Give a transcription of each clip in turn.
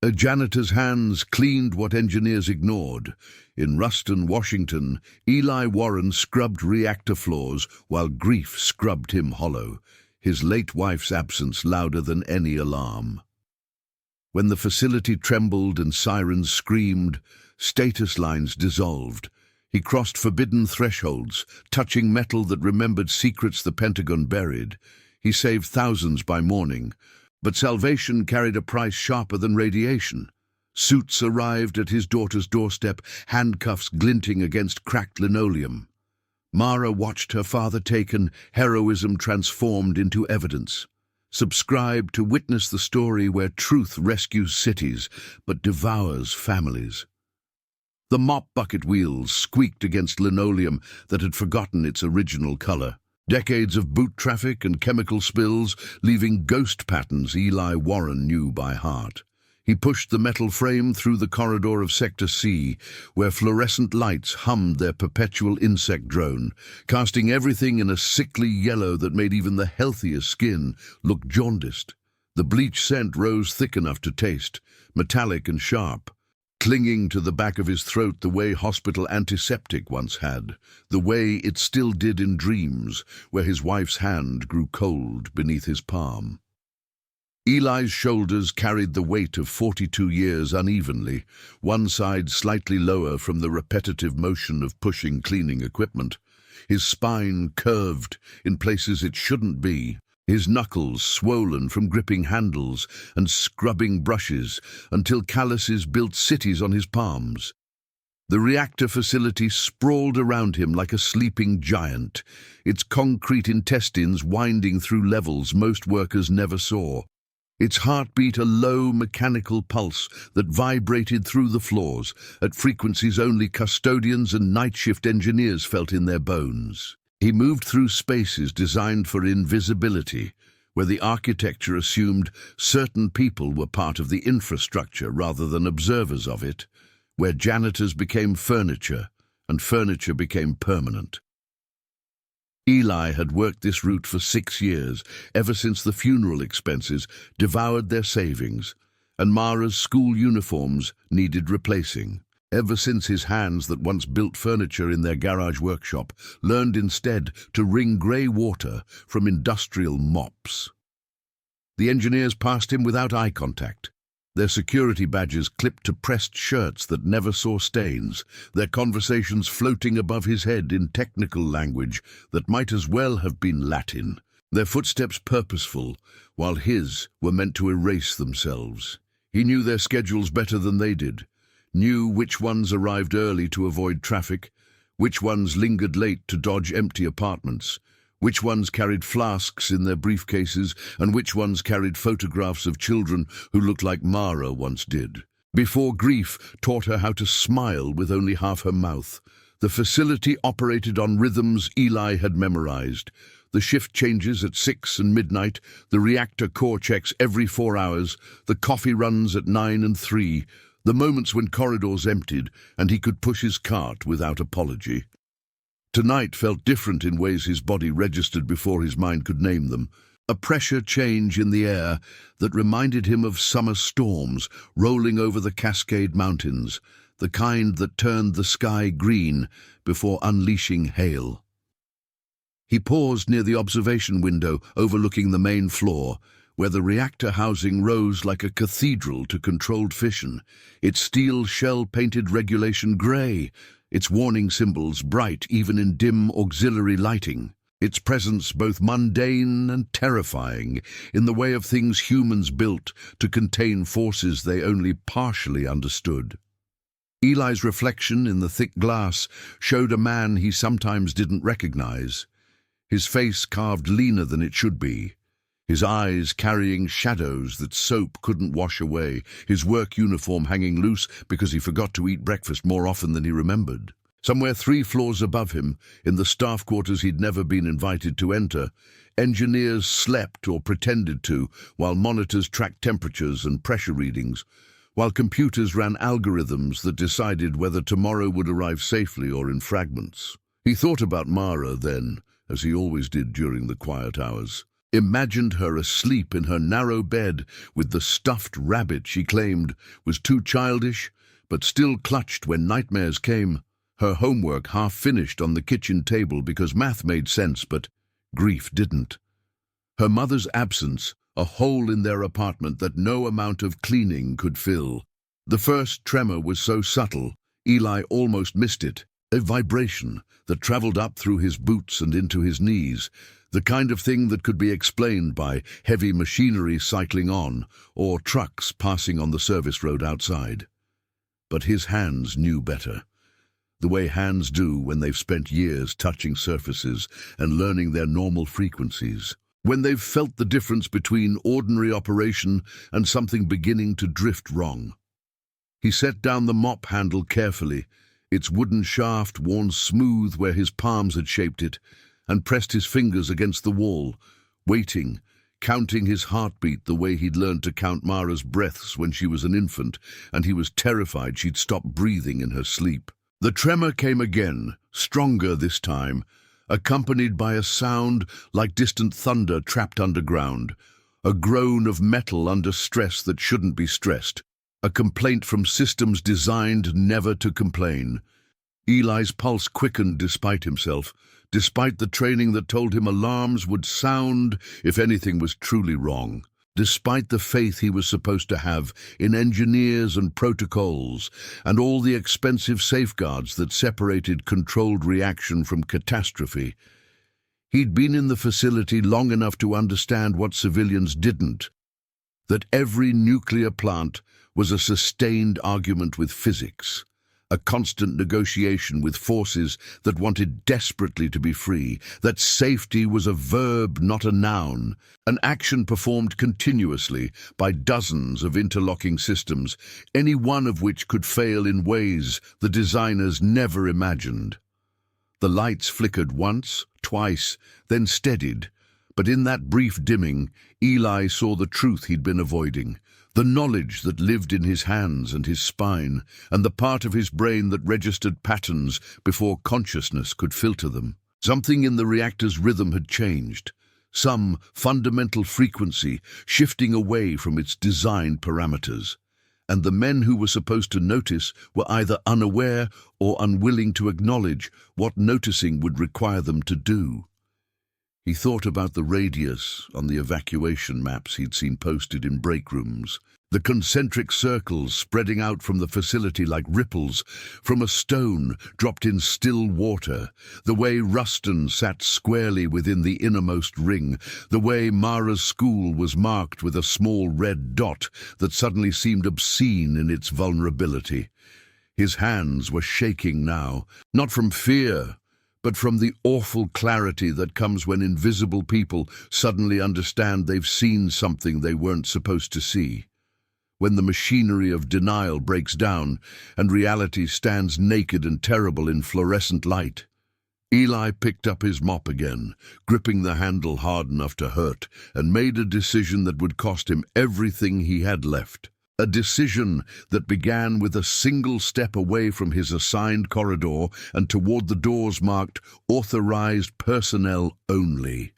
A janitor's hands cleaned what engineers ignored. In Ruston, Washington, Eli Warren scrubbed reactor floors while grief scrubbed him hollow, his late wife's absence louder than any alarm. When the facility trembled and sirens screamed, status lines dissolved. He crossed forbidden thresholds, touching metal that remembered secrets the Pentagon buried. He saved thousands by morning, but salvation carried a price sharper than radiation. Suits arrived at his daughter's doorstep, handcuffs glinting against cracked linoleum. Mara watched her father taken, heroism transformed into evidence. Subscribe to witness the story where truth rescues cities, but devours families. The mop bucket wheels squeaked against linoleum that had forgotten its original color. Decades of boot traffic and chemical spills, leaving ghost patterns Eli Warren knew by heart. He pushed the metal frame through the corridor of Sector C, where fluorescent lights hummed their perpetual insect drone, casting everything in a sickly yellow that made even the healthiest skin look jaundiced. The bleach scent rose thick enough to taste, metallic and sharp, clinging to the back of his throat the way hospital antiseptic once had, the way it still did in dreams, where his wife's hand grew cold beneath his palm. Eli's shoulders carried the weight of 42 years unevenly, one side slightly lower from the repetitive motion of pushing cleaning equipment. His spine curved in places it shouldn't be, his knuckles swollen from gripping handles and scrubbing brushes until calluses built cities on his palms. The reactor facility sprawled around him like a sleeping giant, its concrete intestines winding through levels most workers never saw. Its heartbeat a low mechanical pulse that vibrated through the floors at frequencies only custodians and night shift engineers felt in their bones. He moved through spaces designed for invisibility, where the architecture assumed certain people were part of the infrastructure rather than observers of it, where janitors became furniture and furniture became permanent. Eli had worked this route for 6 years, ever since the funeral expenses devoured their savings, and Mara's school uniforms needed replacing. Ever since his hands that once built furniture in their garage workshop learned instead to wring grey water from industrial mops. The engineers passed him without eye contact, their security badges clipped to pressed shirts that never saw stains, their conversations floating above his head in technical language that might as well have been Latin, their footsteps purposeful, while his were meant to erase themselves. He knew their schedules better than they did, knew which ones arrived early to avoid traffic, which ones lingered late to dodge empty apartments, which ones carried flasks in their briefcases, and which ones carried photographs of children who looked like Mara once did. Before grief taught her how to smile with only half her mouth, the facility operated on rhythms Eli had memorized. The shift changes at 6 and midnight, the reactor core checks every 4 hours, the coffee runs at 9 and 3, the moments when corridors emptied and he could push his cart without apology. Tonight felt different in ways his body registered before his mind could name them. A pressure change in the air that reminded him of summer storms rolling over the Cascade Mountains, the kind that turned the sky green before unleashing hail. He paused near the observation window overlooking the main floor, where the reactor housing rose like a cathedral to controlled fission, its steel shell-painted regulation grey, its warning symbols bright even in dim auxiliary lighting, its presence both mundane and terrifying in the way of things humans built to contain forces they only partially understood. Eli's reflection in the thick glass showed a man he sometimes didn't recognize, his face carved leaner than it should be, his eyes carrying shadows that soap couldn't wash away, his work uniform hanging loose because he forgot to eat breakfast more often than he remembered. Somewhere 3 floors above him, in the staff quarters he'd never been invited to enter, engineers slept or pretended to, while monitors tracked temperatures and pressure readings, while computers ran algorithms that decided whether tomorrow would arrive safely or in fragments. He thought about Mara then, as he always did during the quiet hours. imagined her asleep in her narrow bed with the stuffed rabbit she claimed was too childish, but still clutched when nightmares came, her homework half finished on the kitchen table because math made sense, but grief didn't. Her mother's absence, a hole in their apartment that no amount of cleaning could fill. The first tremor was so subtle, Eli almost missed it, a vibration that traveled up through his boots and into his knees, the kind of thing that could be explained by heavy machinery cycling on or trucks passing on the service road outside. But his hands knew better, the way hands do when they've spent years touching surfaces and learning their normal frequencies, when they've felt the difference between ordinary operation and something beginning to drift wrong. He set down the mop handle carefully, its wooden shaft worn smooth where his palms had shaped it, and pressed his fingers against the wall, waiting, counting his heartbeat the way he'd learned to count Mara's breaths when she was an infant, and he was terrified she'd stop breathing in her sleep. The tremor came again, stronger this time, accompanied by a sound like distant thunder trapped underground, a groan of metal under stress that shouldn't be stressed, a complaint from systems designed never to complain. Eli's pulse quickened despite himself, despite the training that told him alarms would sound if anything was truly wrong, despite the faith he was supposed to have in engineers and protocols and all the expensive safeguards that separated controlled reaction from catastrophe. He'd been in the facility long enough to understand what civilians didn't, that every nuclear plant was a sustained argument with physics, a constant negotiation with forces that wanted desperately to be free, that safety was a verb, not a noun, an action performed continuously by dozens of interlocking systems, any one of which could fail in ways the designers never imagined. The lights flickered once, twice, then steadied, but in that brief dimming, Eli saw the truth he'd been avoiding, the knowledge that lived in his hands and his spine, and the part of his brain that registered patterns before consciousness could filter them. Something in the reactor's rhythm had changed, some fundamental frequency shifting away from its designed parameters, and the men who were supposed to notice were either unaware or unwilling to acknowledge what noticing would require them to do. He thought about the radius on the evacuation maps he'd seen posted in break rooms, the concentric circles spreading out from the facility like ripples from a stone dropped in still water, the way Ruston sat squarely within the innermost ring, the way Mara's school was marked with a small red dot that suddenly seemed obscene in its vulnerability. His hands were shaking now, not from fear, but from the awful clarity that comes when invisible people suddenly understand they've seen something they weren't supposed to see. When the machinery of denial breaks down and reality stands naked and terrible in fluorescent light. Eli picked up his mop again, gripping the handle hard enough to hurt, and made a decision that would cost him everything he had left. A decision that began with a single step away from his assigned corridor and toward the doors marked "Authorized Personnel Only."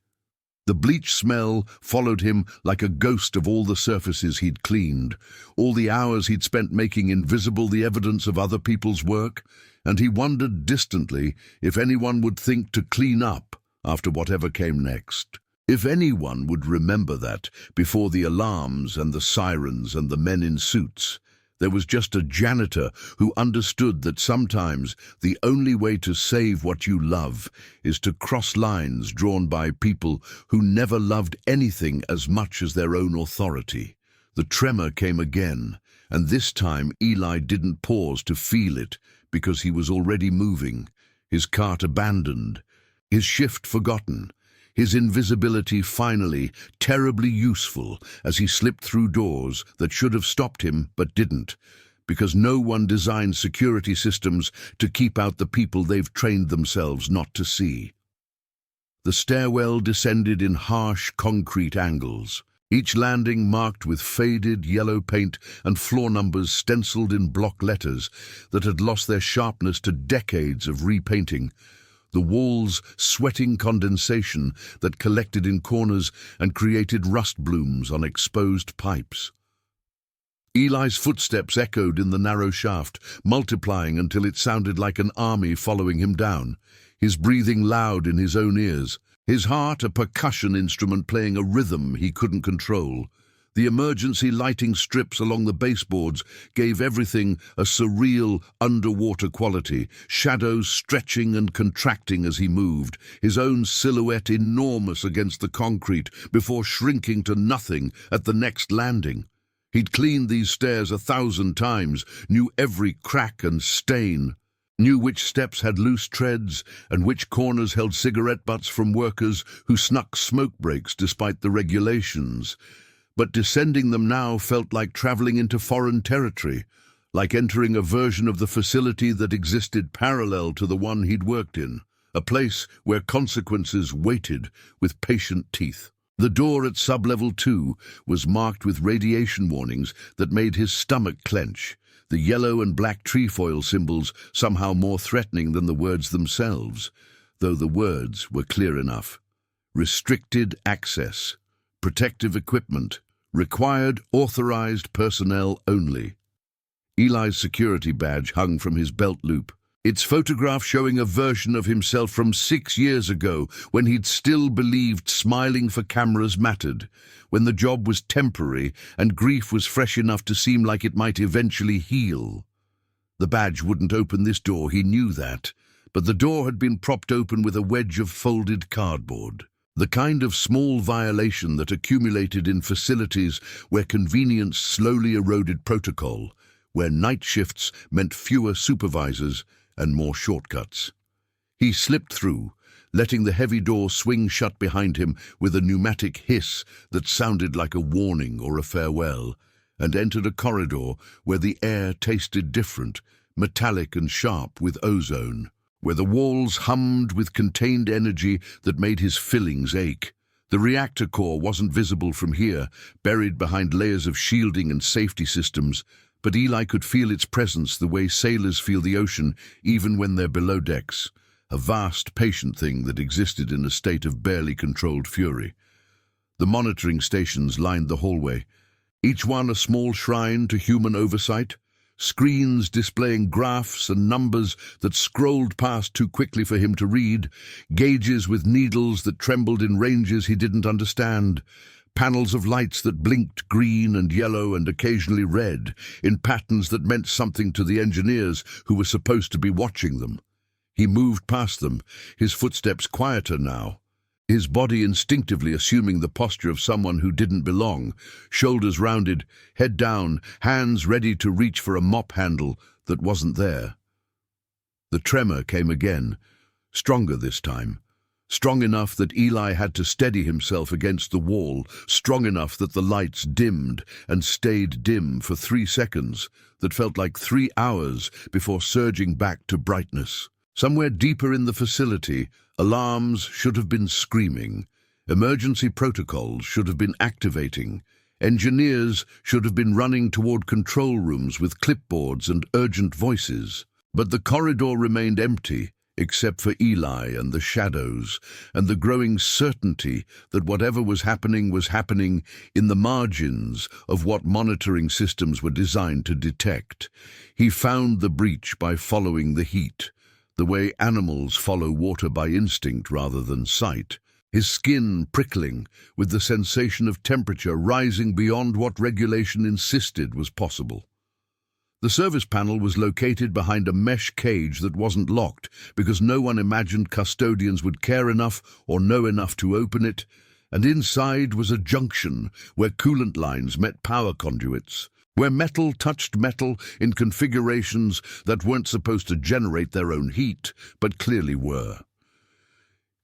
The bleach smell followed him like a ghost of all the surfaces he'd cleaned, all the hours he'd spent making invisible the evidence of other people's work, and he wondered distantly if anyone would think to clean up after whatever came next. If anyone would remember that before the alarms and the sirens and the men in suits, there was just a janitor who understood that sometimes the only way to save what you love is to cross lines drawn by people who never loved anything as much as their own authority. The tremor came again, and this time Eli didn't pause to feel it because he was already moving, his cart abandoned, his shift forgotten, his invisibility finally terribly useful as he slipped through doors that should have stopped him but didn't, because no one designed security systems to keep out the people they've trained themselves not to see. The stairwell descended in harsh concrete angles, each landing marked with faded yellow paint and floor numbers stenciled in block letters that had lost their sharpness to decades of repainting. the walls sweating condensation that collected in corners and created rust blooms on exposed pipes. Eli's footsteps echoed in the narrow shaft, multiplying until it sounded like an army following him down, his breathing loud in his own ears, his heart a percussion instrument playing a rhythm he couldn't control. The emergency lighting strips along the baseboards gave everything a surreal, underwater quality, shadows stretching and contracting as he moved, his own silhouette enormous against the concrete before shrinking to nothing at the next landing. He'd cleaned these stairs 1,000 times, knew every crack and stain, knew which steps had loose treads and which corners held cigarette butts from workers who snuck smoke breaks despite the regulations. But descending them now felt like traveling into foreign territory, like entering a version of the facility that existed parallel to the one he'd worked in, a place where consequences waited with patient teeth. The door at sub-level 2 was marked with radiation warnings that made his stomach clench, the yellow and black trefoil symbols somehow more threatening than the words themselves, though the words were clear enough. Restricted access, protective equipment, required authorized personnel only. Eli's security badge hung from his belt loop, its photograph showing a version of himself from 6 years ago when he'd still believed smiling for cameras mattered, when the job was temporary and grief was fresh enough to seem like it might eventually heal. The badge wouldn't open this door, he knew that, but the door had been propped open with a wedge of folded cardboard. The kind of small violation that accumulated in facilities where convenience slowly eroded protocol, where night shifts meant fewer supervisors and more shortcuts. He slipped through, letting the heavy door swing shut behind him with a pneumatic hiss that sounded like a warning or a farewell, and entered a corridor where the air tasted different, metallic and sharp with ozone, where the walls hummed with contained energy that made his fillings ache. The reactor core wasn't visible from here, buried behind layers of shielding and safety systems, but Eli could feel its presence the way sailors feel the ocean even when they're below decks, a vast, patient thing that existed in a state of barely controlled fury. The monitoring stations lined the hallway, each one a small shrine to human oversight, screens displaying graphs and numbers that scrolled past too quickly for him to read, gauges with needles that trembled in ranges he didn't understand, panels of lights that blinked green and yellow and occasionally red, in patterns that meant something to the engineers who were supposed to be watching them. He moved past them, his footsteps quieter now, his body instinctively assuming the posture of someone who didn't belong, shoulders rounded, head down, hands ready to reach for a mop handle that wasn't there. The tremor came again, stronger this time, strong enough that Eli had to steady himself against the wall, strong enough that the lights dimmed and stayed dim for 3 seconds that felt like 3 hours before surging back to brightness. Somewhere deeper in the facility, alarms should have been screaming, emergency protocols should have been activating, engineers should have been running toward control rooms with clipboards and urgent voices. But the corridor remained empty, except for Eli and the shadows, and the growing certainty that whatever was happening in the margins of what monitoring systems were designed to detect. He found the breach by following the heat, the way animals follow water by instinct rather than sight, his skin prickling with the sensation of temperature rising beyond what regulation insisted was possible. The service panel was located behind a mesh cage that wasn't locked because no one imagined custodians would care enough or know enough to open it, and inside was a junction where coolant lines met power conduits, where metal touched metal in configurations that weren't supposed to generate their own heat, but clearly were.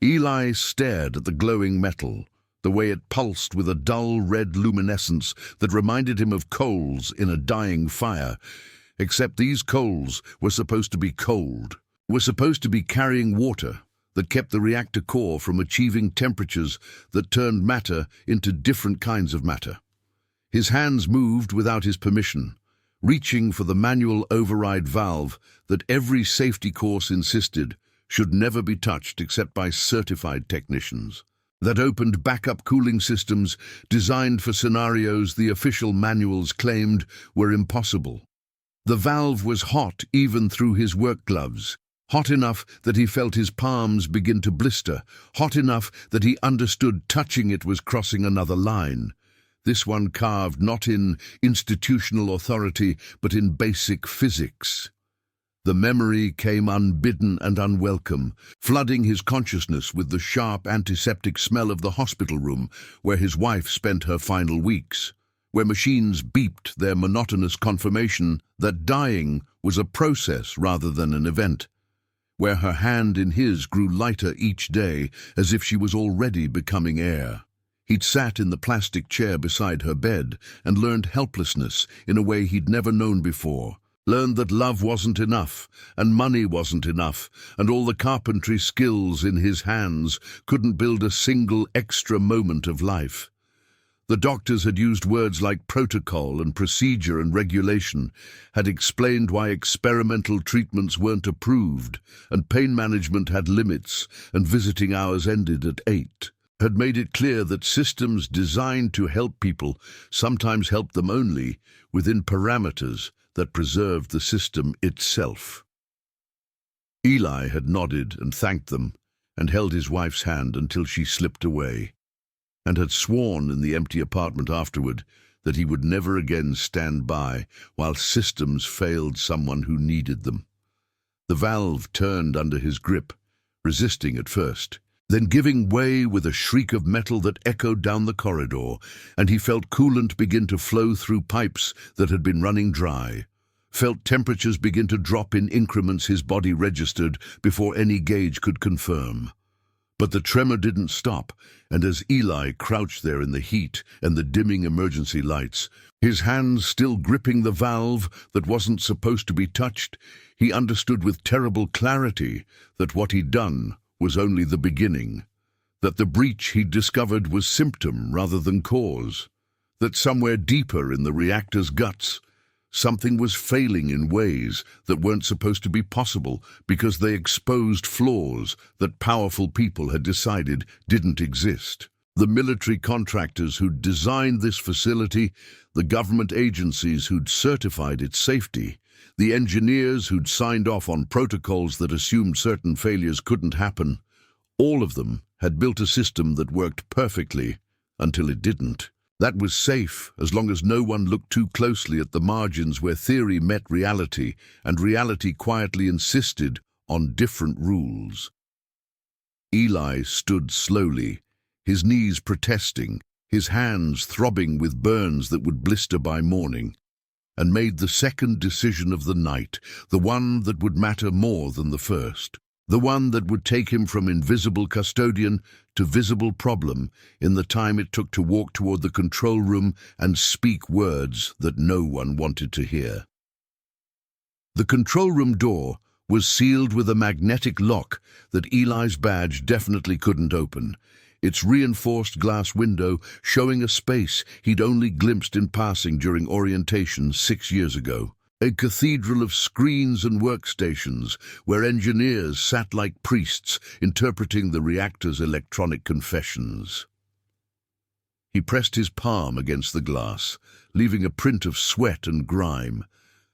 Eli stared at the glowing metal, the way it pulsed with a dull red luminescence that reminded him of coals in a dying fire, except these coals were supposed to be cold, were supposed to be carrying water that kept the reactor core from achieving temperatures that turned matter into different kinds of matter. His hands moved without his permission, reaching for the manual override valve that every safety course insisted should never be touched except by certified technicians, that opened backup cooling systems designed for scenarios the official manuals claimed were impossible. The valve was hot even through his work gloves, hot enough that he felt his palms begin to blister, hot enough that he understood touching it was crossing another line. This one carved not in institutional authority, but in basic physics. The memory came unbidden and unwelcome, flooding his consciousness with the sharp antiseptic smell of the hospital room where his wife spent her final weeks, where machines beeped their monotonous confirmation that dying was a process rather than an event, where her hand in his grew lighter each day as if she was already becoming air. He'd sat in the plastic chair beside her bed and learned helplessness in a way he'd never known before, learned that love wasn't enough, and money wasn't enough, and all the carpentry skills in his hands couldn't build a single extra moment of life. The doctors had used words like protocol and procedure and regulation, had explained why experimental treatments weren't approved, and pain management had limits, and visiting hours ended at 8. Had made it clear that systems designed to help people sometimes helped them only within parameters that preserved the system itself. Eli had nodded and thanked them, and held his wife's hand until she slipped away, and had sworn in the empty apartment afterward that he would never again stand by while systems failed someone who needed them. The valve turned under his grip, resisting at first, then giving way with a shriek of metal that echoed down the corridor, and he felt coolant begin to flow through pipes that had been running dry, felt temperatures begin to drop in increments his body registered before any gauge could confirm. But the tremor didn't stop, and as Eli crouched there in the heat and the dimming emergency lights, his hands still gripping the valve that wasn't supposed to be touched, he understood with terrible clarity that what he'd done was only the beginning, that the breach he'd discovered was symptom rather than cause, that somewhere deeper in the reactor's guts, something was failing in ways that weren't supposed to be possible because they exposed flaws that powerful people had decided didn't exist. The military contractors who'd designed this facility, the government agencies who'd certified its safety, the engineers who'd signed off on protocols that assumed certain failures couldn't happen, all of them had built a system that worked perfectly until it didn't. That was safe as long as no one looked too closely at the margins where theory met reality and reality quietly insisted on different rules. Eli stood slowly, his knees protesting, his hands throbbing with burns that would blister by morning, and made the second decision of the night, the one that would matter more than the first, the one that would take him from invisible custodian to visible problem in the time it took to walk toward the control room and speak words that no one wanted to hear. The control room door was sealed with a magnetic lock that Eli's badge definitely couldn't open, its reinforced glass window showing a space he'd only glimpsed in passing during orientation 6 years ago. A cathedral of screens and workstations where engineers sat like priests interpreting the reactor's electronic confessions. He pressed his palm against the glass, leaving a print of sweat and grime,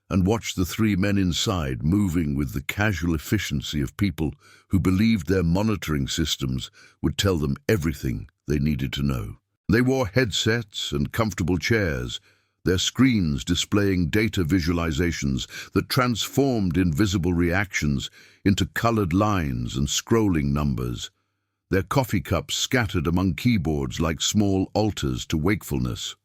and watched the 3 men inside moving with the casual efficiency of people who believed their monitoring systems would tell them everything they needed to know. They wore headsets and comfortable chairs, their screens displaying data visualizations that transformed invisible reactions into colored lines and scrolling numbers, their coffee cups scattered among keyboards like small altars to wakefulness.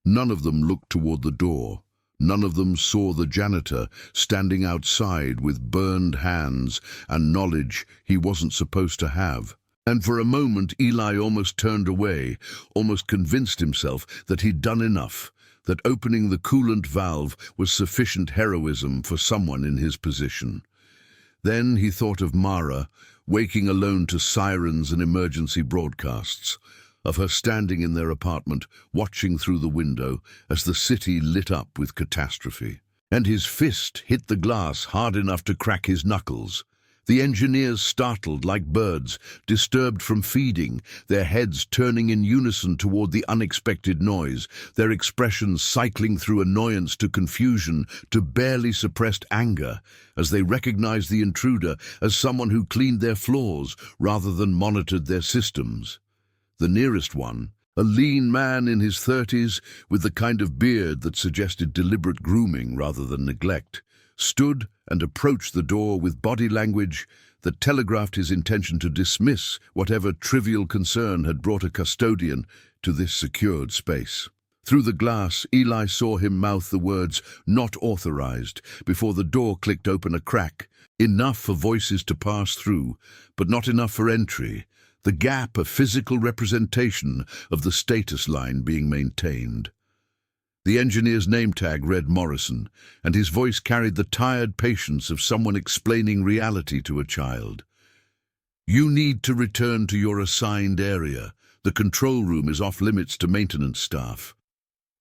None of them looked toward the door. None of them saw the janitor standing outside with burned hands and knowledge he wasn't supposed to have. And for a moment Eli almost turned away, almost convinced himself that he'd done enough, that opening the coolant valve was sufficient heroism for someone in his position. Then he thought of Mara, waking alone to sirens and emergency broadcasts, of her standing in their apartment, watching through the window as the city lit up with catastrophe. And his fist hit the glass hard enough to crack his knuckles. The engineers startled like birds, disturbed from feeding, their heads turning in unison toward the unexpected noise, their expressions cycling through annoyance to confusion to barely suppressed anger, as they recognized the intruder as someone who cleaned their floors rather than monitored their systems. The nearest one, a lean man in his 30s with the kind of beard that suggested deliberate grooming rather than neglect, stood and approached the door with body language that telegraphed his intention to dismiss whatever trivial concern had brought a custodian to this secured space. Through the glass, Eli saw him mouth the words, "Not authorized," before the door clicked open a crack, enough for voices to pass through, but not enough for entry, the gap a physical representation of the status line being maintained. The engineer's name tag read Morrison, and his voice carried the tired patience of someone explaining reality to a child. "You need to return to your assigned area. The control room is off-limits to maintenance staff."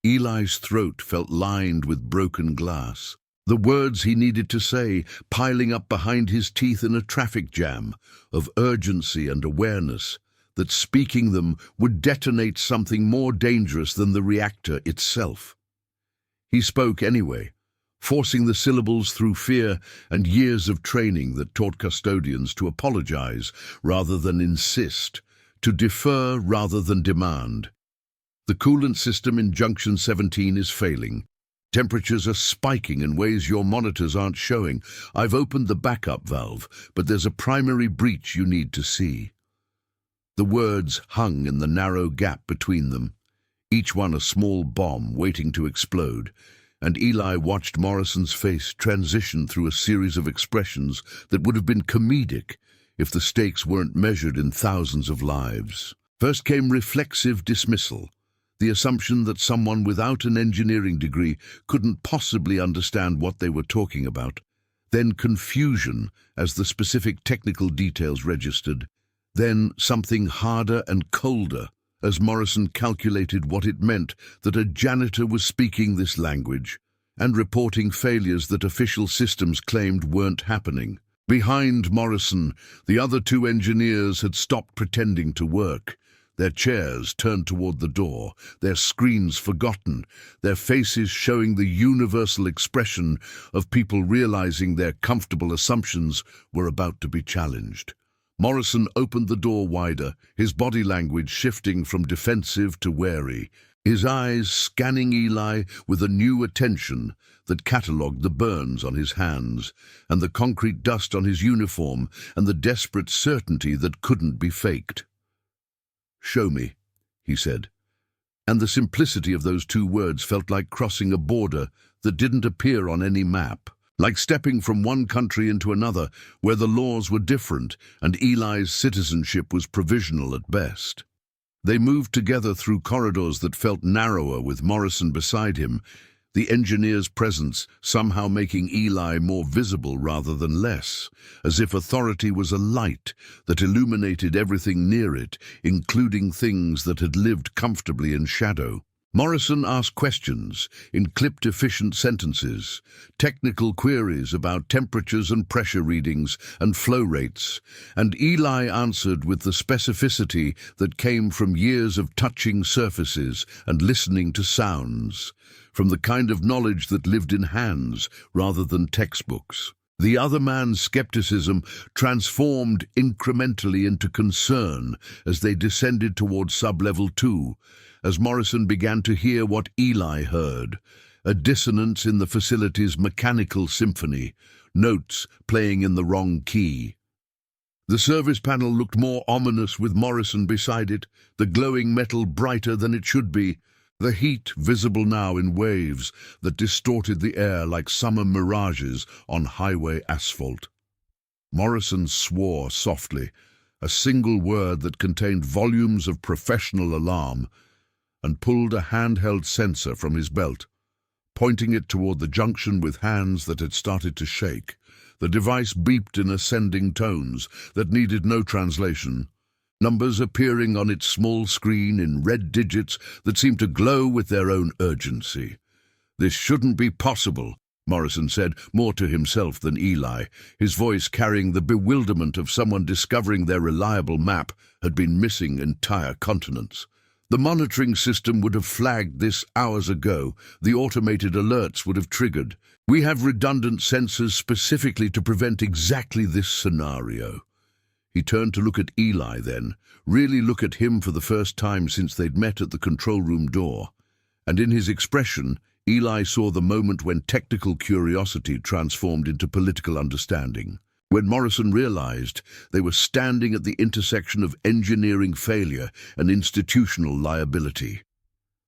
Eli's throat felt lined with broken glass. The words he needed to say, piling up behind his teeth in a traffic jam, of urgency and awareness, that speaking them would detonate something more dangerous than the reactor itself. He spoke anyway, forcing the syllables through fear and years of training that taught custodians to apologize rather than insist, to defer rather than demand. "The coolant system in Junction 17 is failing. Temperatures are spiking in ways your monitors aren't showing. I've opened the backup valve, but there's a primary breach you need to see." The words hung in the narrow gap between them, each one a small bomb waiting to explode, and Eli watched Morrison's face transition through a series of expressions that would have been comedic if the stakes weren't measured in thousands of lives. First came reflexive dismissal, the assumption that someone without an engineering degree couldn't possibly understand what they were talking about, then confusion as the specific technical details registered, then something harder and colder as Morrison calculated what it meant that a janitor was speaking this language and reporting failures that official systems claimed weren't happening. Behind Morrison, the other two engineers had stopped pretending to work, their chairs turned toward the door, their screens forgotten, their faces showing the universal expression of people realizing their comfortable assumptions were about to be challenged. Morrison opened the door wider, his body language shifting from defensive to wary, his eyes scanning Eli with a new attention that catalogued the burns on his hands, and the concrete dust on his uniform, and the desperate certainty that couldn't be faked. "Show me," he said, and the simplicity of those two words felt like crossing a border that didn't appear on any map, like stepping from one country into another where the laws were different and Eli's citizenship was provisional at best. They moved together through corridors that felt narrower with Morrison beside him, the engineer's presence somehow making Eli more visible rather than less, as if authority was a light that illuminated everything near it, including things that had lived comfortably in shadow. Morrison asked questions in clipped efficient sentences, technical queries about temperatures and pressure readings and flow rates, and Eli answered with the specificity that came from years of touching surfaces and listening to sounds, from the kind of knowledge that lived in hands rather than textbooks. The other man's skepticism transformed incrementally into concern as they descended toward sub-level 2, as Morrison began to hear what Eli heard, a dissonance in the facility's mechanical symphony, notes playing in the wrong key. The service panel looked more ominous with Morrison beside it, the glowing metal brighter than it should be, the heat visible now in waves that distorted the air like summer mirages on highway asphalt. Morrison swore softly, a single word that contained volumes of professional alarm, and pulled a handheld sensor from his belt, pointing it toward the junction with hands that had started to shake. The device beeped in ascending tones that needed no translation, numbers appearing on its small screen in red digits that seemed to glow with their own urgency. "This shouldn't be possible," Morrison said, more to himself than Eli, his voice carrying the bewilderment of someone discovering their reliable map had been missing entire continents. The monitoring system would have flagged this hours ago. The automated alerts would have triggered. We have redundant sensors specifically to prevent exactly this scenario. He turned to look at Eli then, really look at him for the first time since they'd met at the control room door. And in his expression, Eli saw the moment when technical curiosity transformed into political understanding. When Morrison realized they were standing at the intersection of engineering failure and institutional liability.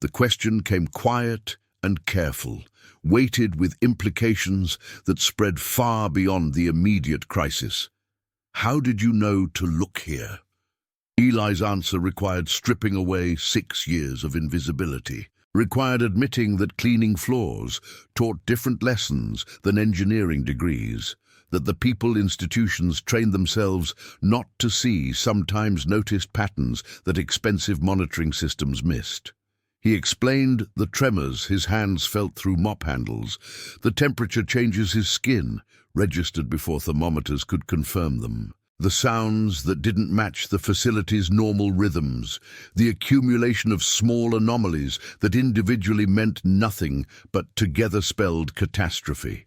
The question came quiet and careful, weighted with implications that spread far beyond the immediate crisis. How did you know to look here? Eli's answer required stripping away 6 years of invisibility, required admitting that cleaning floors taught different lessons than engineering degrees, that the people institutions trained themselves not to see sometimes noticed patterns that expensive monitoring systems missed. He explained the tremors his hands felt through mop handles, the temperature changes his skin, registered before thermometers could confirm them, the sounds that didn't match the facility's normal rhythms, the accumulation of small anomalies that individually meant nothing but together spelled catastrophe.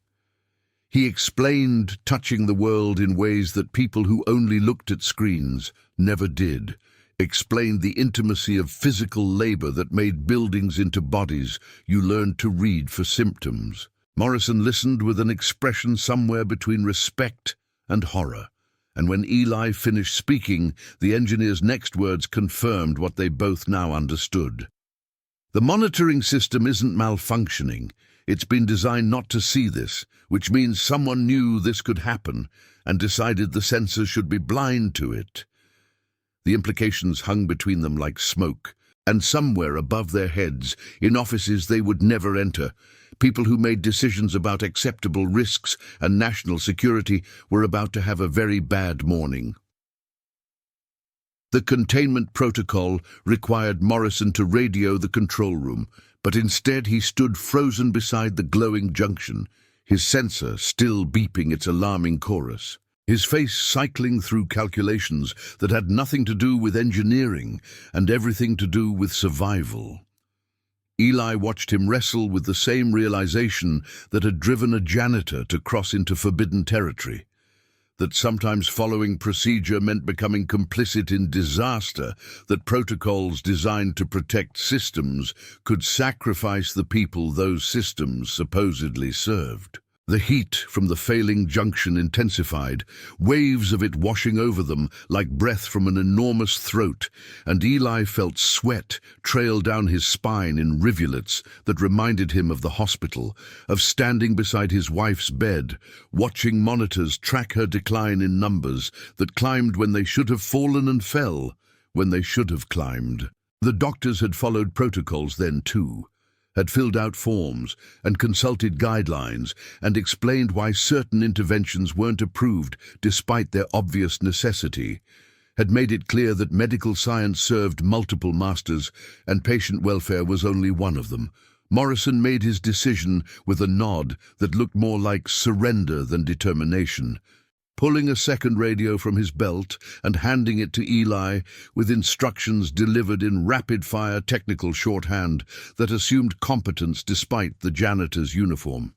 He explained touching the world in ways that people who only looked at screens never did, explained the intimacy of physical labor that made buildings into bodies you learned to read for symptoms. Morrison listened with an expression somewhere between respect and horror, and when Eli finished speaking, the engineer's next words confirmed what they both now understood. The monitoring system isn't malfunctioning. It's been designed not to see this, which means someone knew this could happen and decided the sensors should be blind to it. The implications hung between them like smoke, and somewhere above their heads, in offices they would never enter, people who made decisions about acceptable risks and national security were about to have a very bad morning. The containment protocol required Morrison to radio the control room, but instead he stood frozen beside the glowing junction, his sensor still beeping its alarming chorus, his face cycling through calculations that had nothing to do with engineering and everything to do with survival. Eli watched him wrestle with the same realization that had driven a janitor to cross into forbidden territory, that sometimes following procedure meant becoming complicit in disaster, that protocols designed to protect systems could sacrifice the people those systems supposedly served. The heat from the failing junction intensified, waves of it washing over them like breath from an enormous throat, and Eli felt sweat trail down his spine in rivulets that reminded him of the hospital, of standing beside his wife's bed, watching monitors track her decline in numbers that climbed when they should have fallen and fell when they should have climbed. The doctors had followed protocols then too, had filled out forms and consulted guidelines and explained why certain interventions weren't approved despite their obvious necessity, had made it clear that medical science served multiple masters and patient welfare was only one of them. Morrison made his decision with a nod that looked more like surrender than determination, pulling a second radio from his belt and handing it to Eli with instructions delivered in rapid-fire technical shorthand that assumed competence despite the janitor's uniform.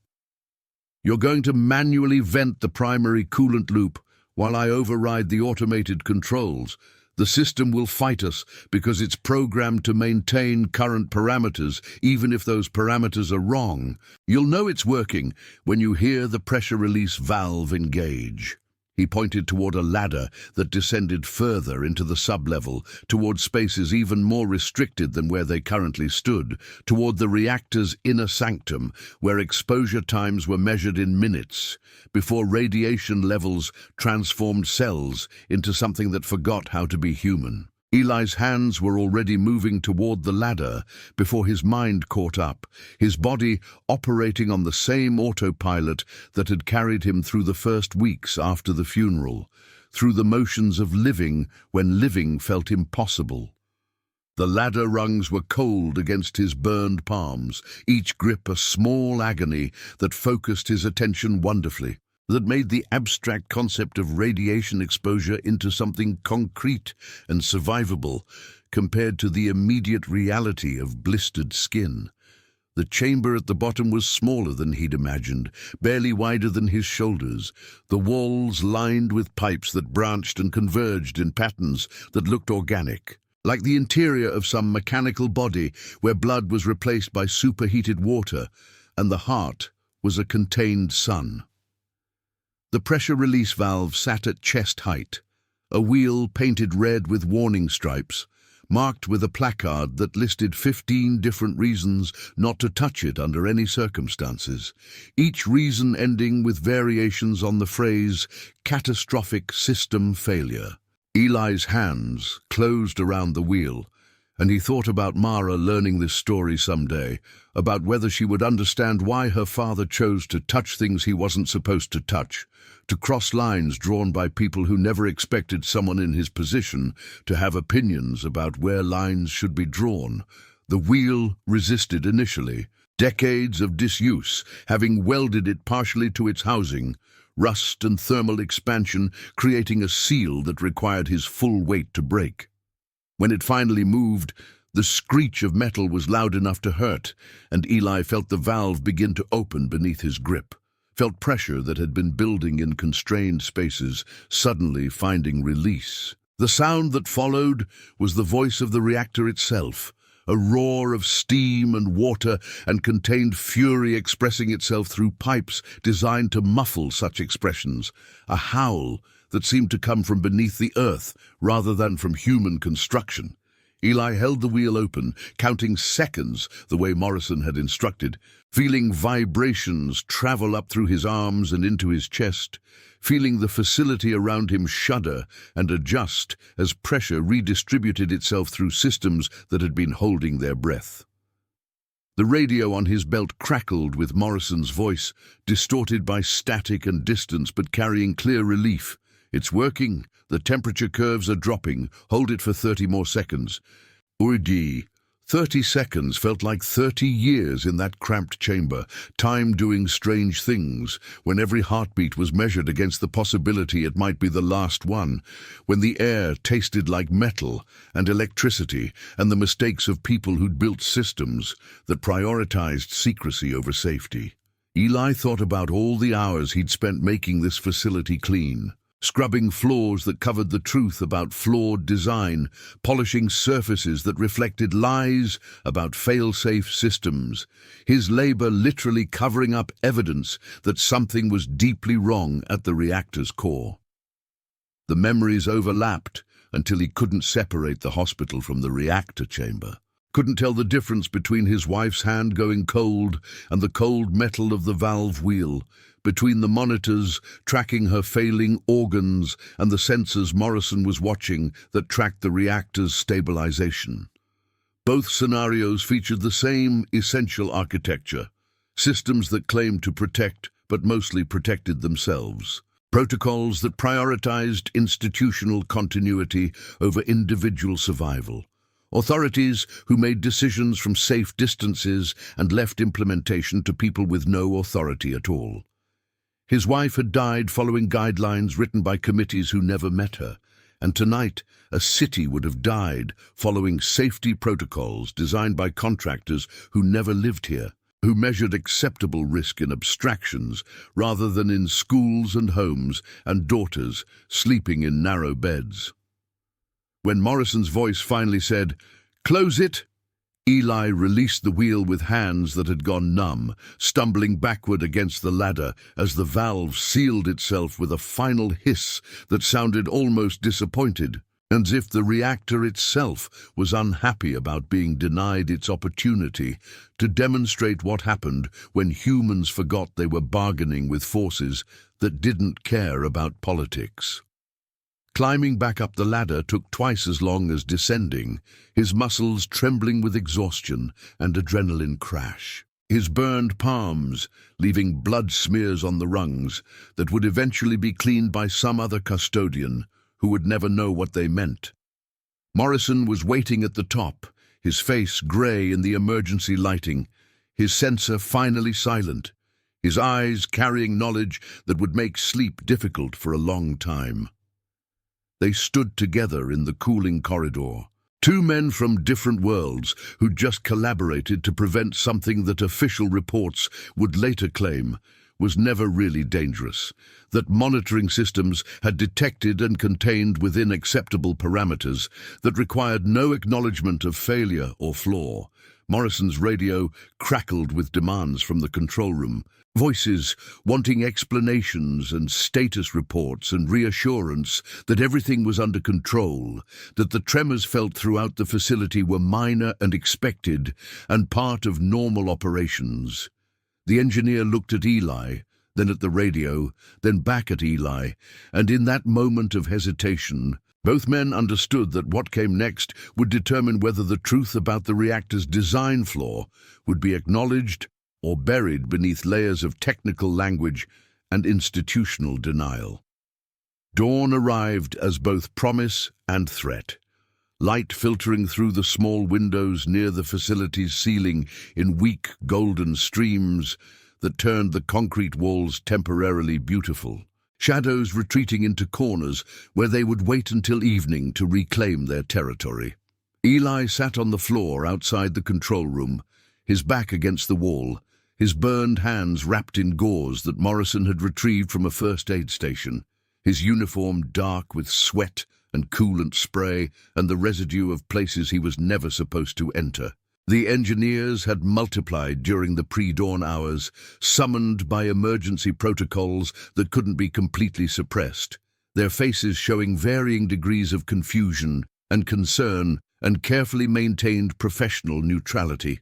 You're going to manually vent the primary coolant loop while I override the automated controls. The system will fight us because it's programmed to maintain current parameters, even if those parameters are wrong. You'll know it's working when you hear the pressure release valve engage. He pointed toward a ladder that descended further into the sub-level, toward spaces even more restricted than where they currently stood, toward the reactor's inner sanctum, where exposure times were measured in minutes, before radiation levels transformed cells into something that forgot how to be human. Eli's hands were already moving toward the ladder before his mind caught up, his body operating on the same autopilot that had carried him through the first weeks after the funeral, through the motions of living when living felt impossible. The ladder rungs were cold against his burned palms, each grip a small agony that focused his attention wonderfully, that made the abstract concept of radiation exposure into something concrete and survivable compared to the immediate reality of blistered skin. The chamber at the bottom was smaller than he'd imagined, barely wider than his shoulders, the walls lined with pipes that branched and converged in patterns that looked organic, like the interior of some mechanical body where blood was replaced by superheated water and the heart was a contained sun. The pressure release valve sat at chest height, a wheel painted red with warning stripes, marked with a placard that listed 15 different reasons not to touch it under any circumstances, each reason ending with variations on the phrase catastrophic system failure. Eli's hands closed around the wheel, and he thought about Mara learning this story someday, about whether she would understand why her father chose to touch things he wasn't supposed to touch, to cross lines drawn by people who never expected someone in his position to have opinions about where lines should be drawn. The wheel resisted initially, decades of disuse having welded it partially to its housing, rust and thermal expansion creating a seal that required his full weight to break. When it finally moved, the screech of metal was loud enough to hurt, and Eli felt the valve begin to open beneath his grip, felt pressure that had been building in constrained spaces suddenly finding release. The sound that followed was the voice of the reactor itself, a roar of steam and water and contained fury expressing itself through pipes designed to muffle such expressions, a howl that seemed to come from beneath the earth rather than from human construction. Eli held the wheel open, counting seconds the way Morrison had instructed, feeling vibrations travel up through his arms and into his chest, feeling the facility around him shudder and adjust as pressure redistributed itself through systems that had been holding their breath. The radio on his belt crackled with Morrison's voice, distorted by static and distance but carrying clear relief. "It's working. The temperature curves are dropping. Hold it for 30 more seconds." Oidi. 30 seconds felt like 30 years in that cramped chamber, time doing strange things, when every heartbeat was measured against the possibility it might be the last one, when the air tasted like metal and electricity and the mistakes of people who'd built systems that prioritized secrecy over safety. Eli thought about all the hours he'd spent making this facility clean, scrubbing floors that covered the truth about flawed design, polishing surfaces that reflected lies about fail-safe systems, his labor literally covering up evidence that something was deeply wrong at the reactor's core. The memories overlapped until he couldn't separate the hospital from the reactor chamber, couldn't tell the difference between his wife's hand going cold and the cold metal of the valve wheel, between the monitors tracking her failing organs and the sensors Morrison was watching that tracked the reactor's stabilization. Both scenarios featured the same essential architecture, systems that claimed to protect but mostly protected themselves, protocols that prioritized institutional continuity over individual survival, authorities who made decisions from safe distances and left implementation to people with no authority at all. His wife had died following guidelines written by committees who never met her, and tonight a city would have died following safety protocols designed by contractors who never lived here, who measured acceptable risk in abstractions rather than in schools and homes and daughters sleeping in narrow beds. When Morrison's voice finally said, "Close it," Eli released the wheel with hands that had gone numb, stumbling backward against the ladder as the valve sealed itself with a final hiss that sounded almost disappointed, as if the reactor itself was unhappy about being denied its opportunity to demonstrate what happened when humans forgot they were bargaining with forces that didn't care about politics. Climbing back up the ladder took twice as long as descending, his muscles trembling with exhaustion and adrenaline crash. His burned palms leaving blood smears on the rungs that would eventually be cleaned by some other custodian who would never know what they meant. Morrison was waiting at the top, his face grey in the emergency lighting, his sensor finally silent, his eyes carrying knowledge that would make sleep difficult for a long time. They stood together in the cooling corridor, two men from different worlds who'd just collaborated to prevent something that official reports would later claim was never really dangerous, that monitoring systems had detected and contained within acceptable parameters that required no acknowledgement of failure or flaw. Morrison's radio crackled with demands from the control room, voices wanting explanations and status reports and reassurance that everything was under control, that the tremors felt throughout the facility were minor and expected and part of normal operations. The engineer looked at Eli, then at the radio, then back at Eli, and in that moment of hesitation, both men understood that what came next would determine whether the truth about the reactor's design flaw would be acknowledged or buried beneath layers of technical language and institutional denial. Dawn arrived as both promise and threat. Light filtering through the small windows near the facility's ceiling in weak golden streams that turned the concrete walls temporarily beautiful. Shadows retreating into corners where they would wait until evening to reclaim their territory. Eli sat on the floor outside the control room, his back against the wall, his burned hands wrapped in gauze that Morrison had retrieved from a first aid station, his uniform dark with sweat and coolant spray and the residue of places he was never supposed to enter. The engineers had multiplied during the pre-dawn hours, summoned by emergency protocols that couldn't be completely suppressed, their faces showing varying degrees of confusion and concern and carefully maintained professional neutrality.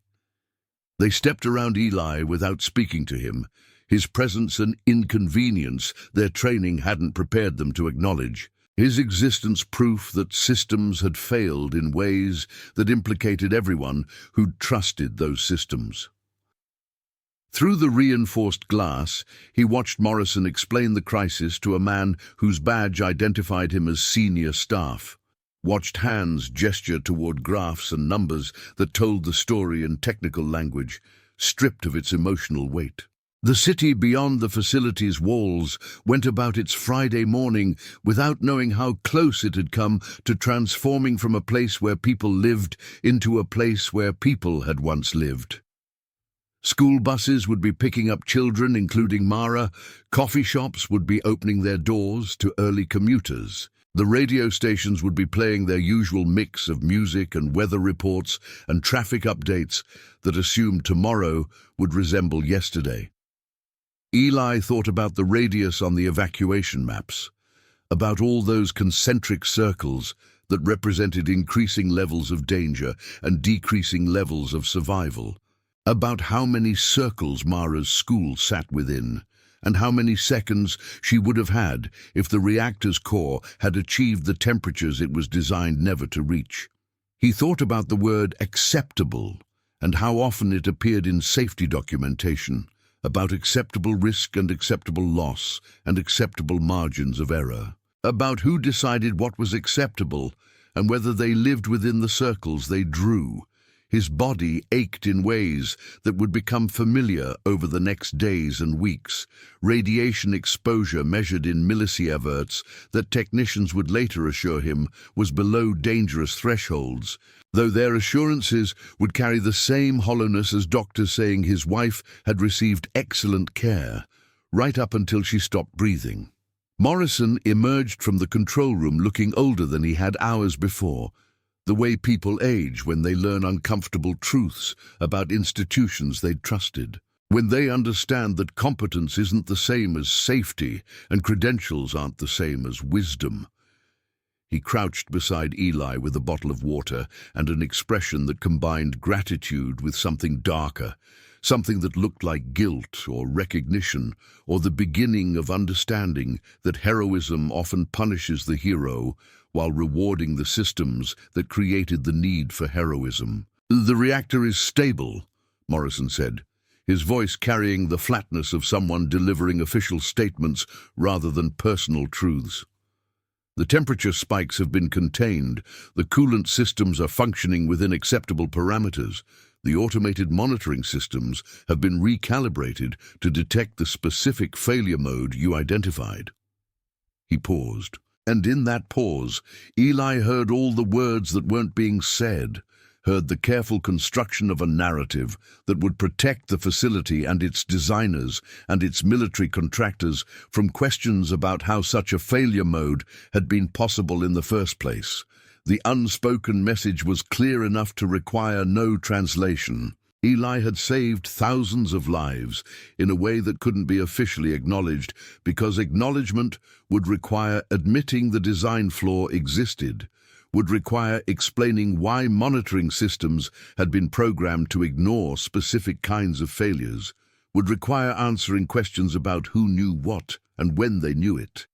They stepped around Eli without speaking to him, his presence an inconvenience their training hadn't prepared them to acknowledge. His existence proof that systems had failed in ways that implicated everyone who'd trusted those systems. Through the reinforced glass, he watched Morrison explain the crisis to a man whose badge identified him as senior staff, watched hands gesture toward graphs and numbers that told the story in technical language, stripped of its emotional weight. The city beyond the facility's walls went about its Friday morning without knowing how close it had come to transforming from a place where people lived into a place where people had once lived. School buses would be picking up children, including Mara. Coffee shops would be opening their doors to early commuters. The radio stations would be playing their usual mix of music and weather reports and traffic updates that assumed tomorrow would resemble yesterday. Eli thought about the radius on the evacuation maps, about all those concentric circles that represented increasing levels of danger and decreasing levels of survival, about how many circles Mara's school sat within, and how many seconds she would have had if the reactor's core had achieved the temperatures it was designed never to reach. He thought about the word acceptable and how often it appeared in safety documentation, about acceptable risk and acceptable loss and acceptable margins of error, about who decided what was acceptable and whether they lived within the circles they drew. His body ached in ways that would become familiar over the next days and weeks, radiation exposure measured in millisieverts that technicians would later assure him was below dangerous thresholds, though their assurances would carry the same hollowness as doctors saying his wife had received excellent care, right up until she stopped breathing. Morrison emerged from the control room looking older than he had hours before, the way people age when they learn uncomfortable truths about institutions they'd trusted, when they understand that competence isn't the same as safety and credentials aren't the same as wisdom. He crouched beside Eli with a bottle of water and an expression that combined gratitude with something darker, something that looked like guilt or recognition or the beginning of understanding that heroism often punishes the hero while rewarding the systems that created the need for heroism. "The reactor is stable," Morrison said, his voice carrying the flatness of someone delivering official statements rather than personal truths. The temperature spikes have been contained, the coolant systems are functioning within acceptable parameters, the automated monitoring systems have been recalibrated to detect the specific failure mode you identified. He paused, and in that pause, Eli heard all the words that weren't being said, heard the careful construction of a narrative that would protect the facility and its designers and its military contractors from questions about how such a failure mode had been possible in the first place. The unspoken message was clear enough to require no translation. Eli had saved thousands of lives in a way that couldn't be officially acknowledged because acknowledgement would require admitting the design flaw existed, would require explaining why monitoring systems had been programmed to ignore specific kinds of failures, would require answering questions about who knew what and when they knew it.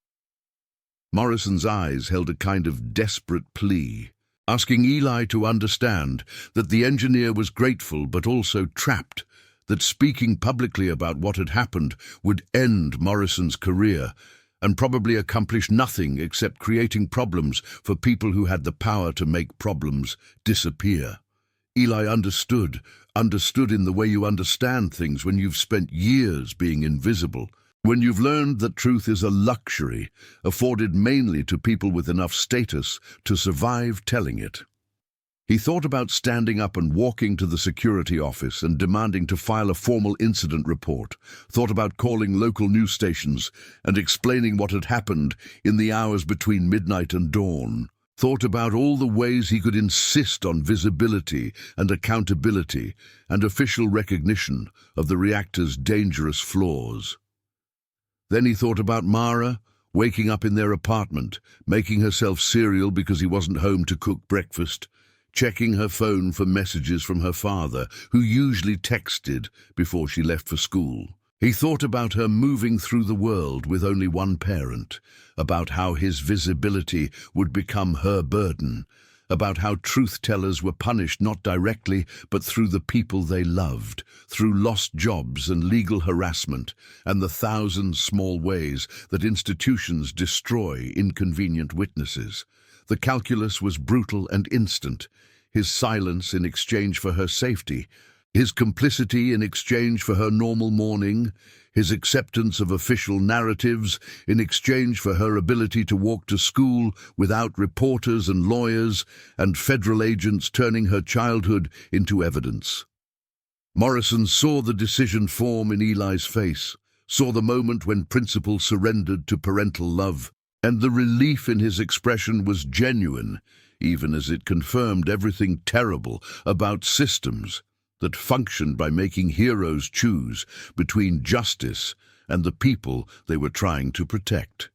Morrison's eyes held a kind of desperate plea, asking Eli to understand that the engineer was grateful but also trapped, that speaking publicly about what had happened would end Morrison's career and probably accomplish nothing except creating problems for people who had the power to make problems disappear. Eli understood in the way you understand things when you've spent years being invisible, when you've learned that truth is a luxury afforded mainly to people with enough status to survive telling it. He thought about standing up and walking to the security office and demanding to file a formal incident report, thought about calling local news stations and explaining what had happened in the hours between midnight and dawn, thought about all the ways he could insist on visibility and accountability and official recognition of the reactor's dangerous flaws. Then he thought about Mara, waking up in their apartment, making herself cereal because he wasn't home to cook breakfast, checking her phone for messages from her father, who usually texted before she left for school. He thought about her moving through the world with only one parent, about how his visibility would become her burden, about how truth-tellers were punished not directly but through the people they loved, through lost jobs and legal harassment, and the thousand small ways that institutions destroy inconvenient witnesses. The calculus was brutal and instant, his silence in exchange for her safety, his complicity in exchange for her normal morning, his acceptance of official narratives in exchange for her ability to walk to school without reporters and lawyers and federal agents turning her childhood into evidence. Morrison saw the decision form in Eli's face, saw the moment when principle surrendered to parental love, and the relief in his expression was genuine, even as it confirmed everything terrible about systems that functioned by making heroes choose between justice and the people they were trying to protect.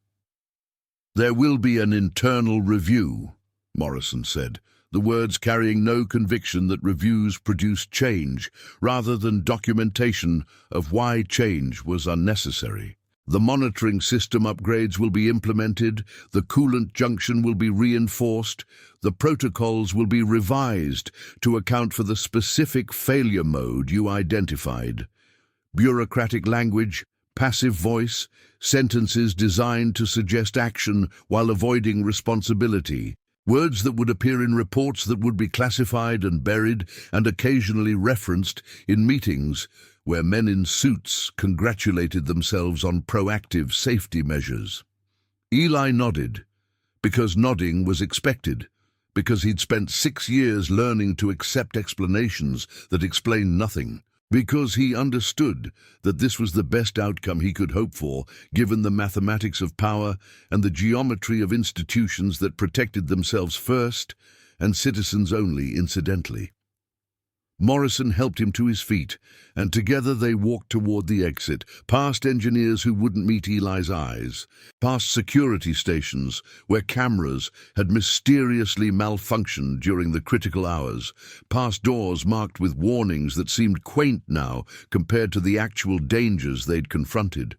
"There will be an internal review," Morrison said, the words carrying no conviction that reviews produced change, rather than documentation of why change was unnecessary. The monitoring system upgrades will be implemented, the coolant junction will be reinforced, the protocols will be revised to account for the specific failure mode you identified. Bureaucratic language, passive voice, sentences designed to suggest action while avoiding responsibility. Words that would appear in reports that would be classified and buried and occasionally referenced in meetings where men in suits congratulated themselves on proactive safety measures. Eli nodded, because nodding was expected, because he'd spent 6 years learning to accept explanations that explained nothing, because he understood that this was the best outcome he could hope for, given the mathematics of power and the geometry of institutions that protected themselves first and citizens only incidentally. Morrison helped him to his feet, and together they walked toward the exit, past engineers who wouldn't meet Eli's eyes, past security stations where cameras had mysteriously malfunctioned during the critical hours, past doors marked with warnings that seemed quaint now compared to the actual dangers they'd confronted.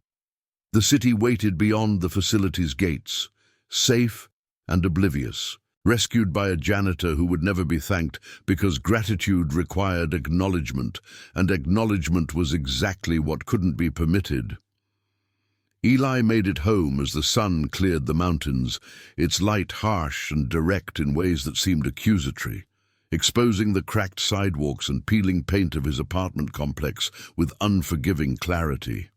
The city waited beyond the facility's gates, safe and oblivious, rescued by a janitor who would never be thanked because gratitude required acknowledgement, and acknowledgement was exactly what couldn't be permitted. Eli made it home as the sun cleared the mountains, its light harsh and direct in ways that seemed accusatory, exposing the cracked sidewalks and peeling paint of his apartment complex with unforgiving clarity.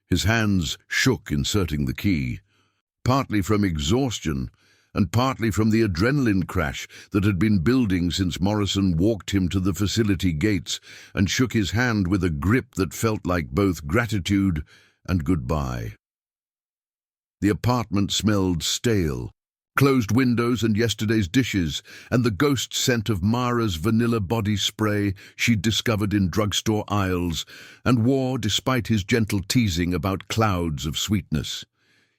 His hands shook inserting the key, partly from exhaustion and partly from the adrenaline crash that had been building since Morrison walked him to the facility gates and shook his hand with a grip that felt like both gratitude and goodbye. The apartment smelled stale, closed windows and yesterday's dishes, and the ghost scent of Mara's vanilla body spray she'd discovered in drugstore aisles and wore despite his gentle teasing about clouds of sweetness.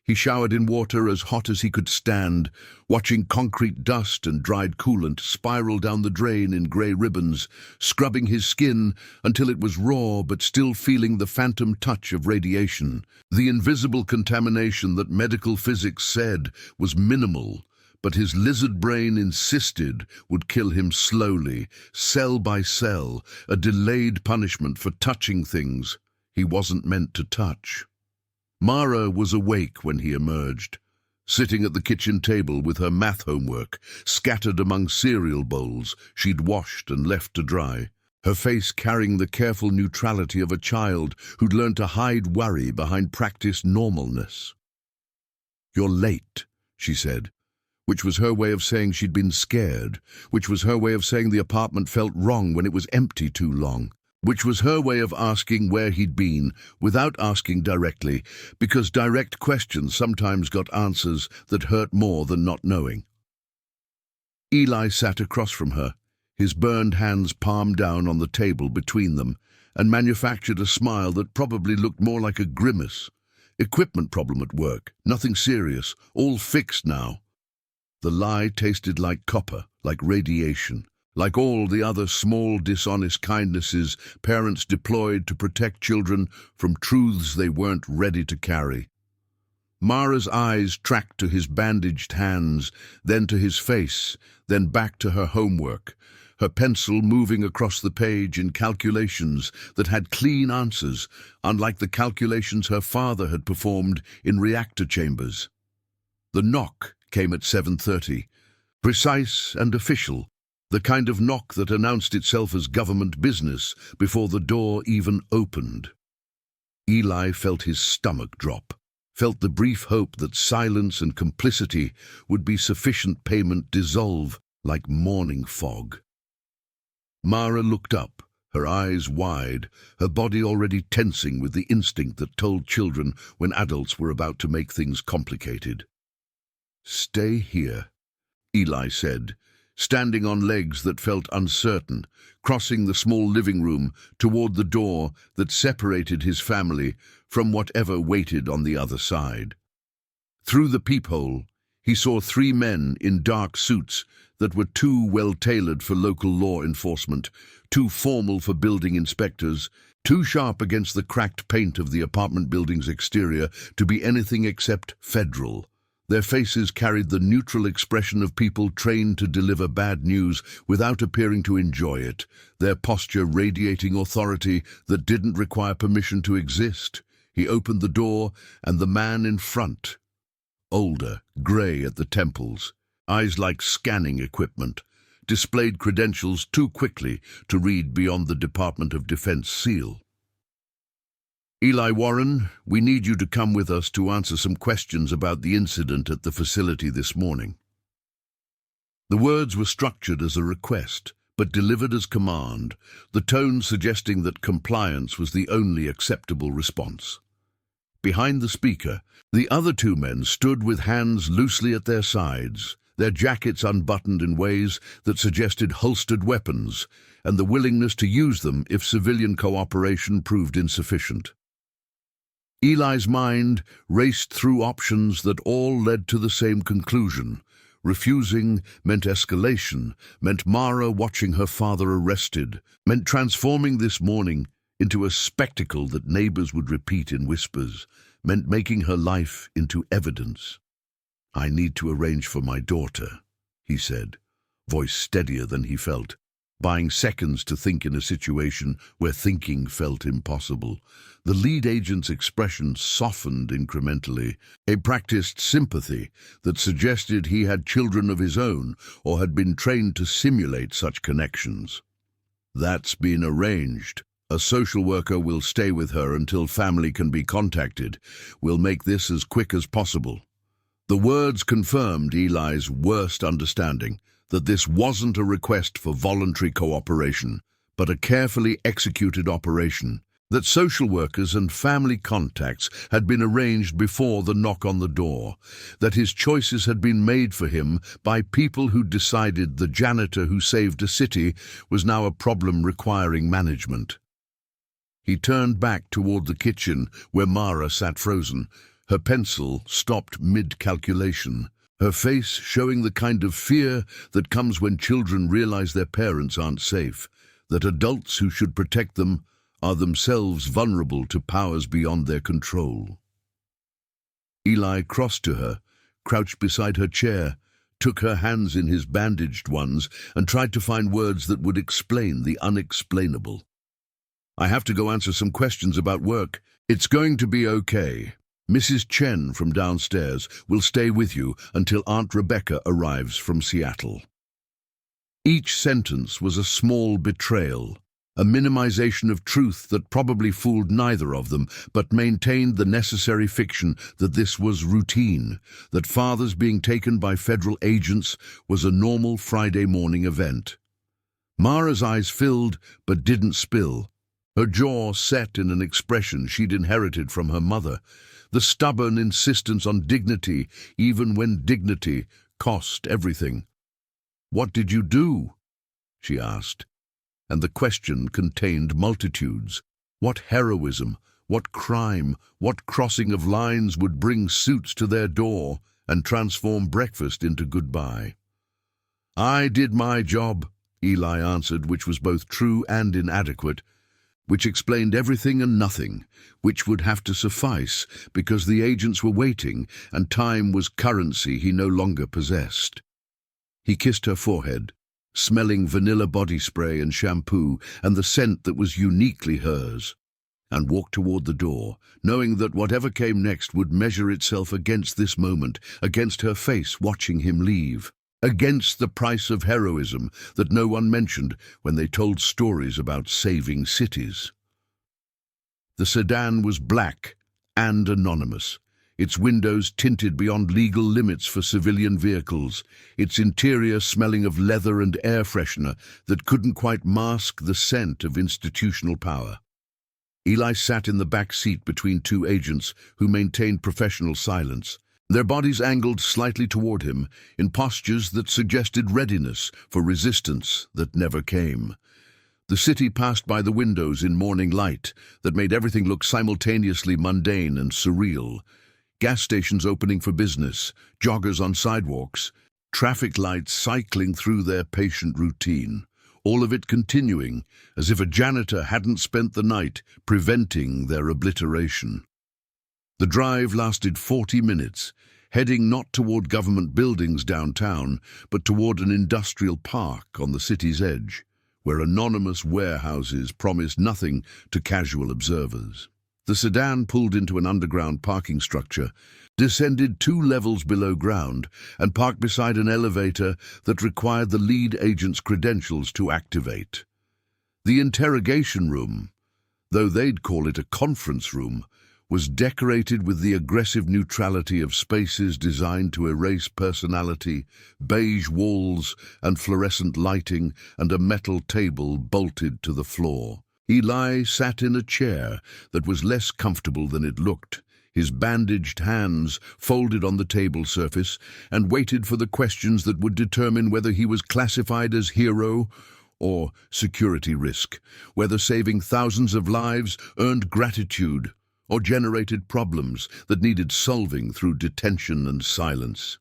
He showered in water as hot as he could stand, watching concrete dust and dried coolant spiral down the drain in grey ribbons, scrubbing his skin until it was raw but still feeling the phantom touch of radiation, the invisible contamination that medical physics said was minimal, but his lizard brain insisted would kill him slowly, cell by cell, a delayed punishment for touching things he wasn't meant to touch. Mara was awake when he emerged, sitting at the kitchen table with her math homework scattered among cereal bowls she'd washed and left to dry, her face carrying the careful neutrality of a child who'd learned to hide worry behind practiced normalness. "You're late," she said, which was her way of saying she'd been scared, which was her way of saying the apartment felt wrong when it was empty too long, which was her way of asking where he'd been, without asking directly, because direct questions sometimes got answers that hurt more than not knowing. Eli sat across from her, his burned hands palm down on the table between them, and manufactured a smile that probably looked more like a grimace. Equipment problem at work, nothing serious, all fixed now. The lie tasted like copper, like radiation. Like all the other small, dishonest kindnesses parents deployed to protect children from truths they weren't ready to carry. Mara's eyes tracked to his bandaged hands, then to his face, then back to her homework, her pencil moving across the page in calculations that had clean answers, unlike the calculations her father had performed in reactor chambers. The knock came at 7:30, precise and official, the kind of knock that announced itself as government business before the door even opened. Eli felt his stomach drop, felt the brief hope that silence and complicity would be sufficient payment dissolve like morning fog. Mara looked up, her eyes wide, her body already tensing with the instinct that told children when adults were about to make things complicated. "Stay here," Eli said, standing on legs that felt uncertain, crossing the small living room toward the door that separated his family from whatever waited on the other side. Through the peephole, he saw 3 men in dark suits that were too well-tailored for local law enforcement, too formal for building inspectors, too sharp against the cracked paint of the apartment building's exterior to be anything except federal. Their faces carried the neutral expression of people trained to deliver bad news without appearing to enjoy it, their posture radiating authority that didn't require permission to exist. He opened the door, and the man in front, older, grey at the temples, eyes like scanning equipment, displayed credentials too quickly to read beyond the Department of Defense seal. "Eli Warren, we need you to come with us to answer some questions about the incident at the facility this morning." The words were structured as a request, but delivered as command, the tone suggesting that compliance was the only acceptable response. Behind the speaker, the other 2 men stood with hands loosely at their sides, their jackets unbuttoned in ways that suggested holstered weapons, and the willingness to use them if civilian cooperation proved insufficient. Eli's mind raced through options that all led to the same conclusion. Refusing meant escalation, meant Mara watching her father arrested, meant transforming this morning into a spectacle that neighbors would repeat in whispers, meant making her life into evidence. "I need to arrange for my daughter," he said, voice steadier than he felt. buying seconds to think in a situation where thinking felt impossible. The lead agent's expression softened incrementally, a practiced sympathy that suggested he had children of his own or had been trained to simulate such connections. "That's been arranged. A social worker will stay with her until family can be contacted. We'll make this as quick as possible." The words confirmed Eli's worst understanding, that this wasn't a request for voluntary cooperation, but a carefully executed operation, that social workers and family contacts had been arranged before the knock on the door, that his choices had been made for him by people who decided the janitor who saved a city was now a problem requiring management. He turned back toward the kitchen where Mara sat frozen, her pencil stopped mid-calculation, her face showing the kind of fear that comes when children realize their parents aren't safe, that adults who should protect them are themselves vulnerable to powers beyond their control. Eli crossed to her, crouched beside her chair, took her hands in his bandaged ones, and tried to find words that would explain the unexplainable. "I have to go answer some questions about work. It's going to be okay. Mrs. Chen from downstairs will stay with you until Aunt Rebecca arrives from Seattle." Each sentence was a small betrayal, a minimization of truth that probably fooled neither of them, but maintained the necessary fiction that this was routine, that fathers being taken by federal agents was a normal Friday morning event. Mara's eyes filled but didn't spill. Her jaw set in an expression she'd inherited from her mother, the stubborn insistence on dignity, even when dignity cost everything. "What did you do?" she asked, and the question contained multitudes. What heroism, what crime, what crossing of lines would bring suits to their door and transform breakfast into goodbye? "I did my job," Eli answered, which was both true and inadequate, which explained everything and nothing, which would have to suffice because the agents were waiting and time was currency he no longer possessed. He kissed her forehead, smelling vanilla body spray and shampoo and the scent that was uniquely hers, and walked toward the door, knowing that whatever came next would measure itself against this moment, against her face watching him leave, against the price of heroism that no one mentioned when they told stories about saving cities. The sedan was black and anonymous, its windows tinted beyond legal limits for civilian vehicles, its interior smelling of leather and air freshener that couldn't quite mask the scent of institutional power. Eli sat in the back seat between two agents who maintained professional silence, their bodies angled slightly toward him in postures that suggested readiness for resistance that never came. The city passed by the windows in morning light that made everything look simultaneously mundane and surreal. Gas stations opening for business, joggers on sidewalks, traffic lights cycling through their patient routine, all of it continuing as if a janitor hadn't spent the night preventing their obliteration. The drive lasted 40 minutes, heading not toward government buildings downtown, but toward an industrial park on the city's edge, where anonymous warehouses promised nothing to casual observers. The sedan pulled into an underground parking structure, descended 2 levels below ground, and parked beside an elevator that required the lead agent's credentials to activate. The interrogation room, though they'd call it a conference room, was decorated with the aggressive neutrality of spaces designed to erase personality, beige walls and fluorescent lighting, and a metal table bolted to the floor. Eli sat in a chair that was less comfortable than it looked, his bandaged hands folded on the table surface, and waited for the questions that would determine whether he was classified as hero or security risk, whether saving thousands of lives earned gratitude or generated problems that needed solving through detention and silence.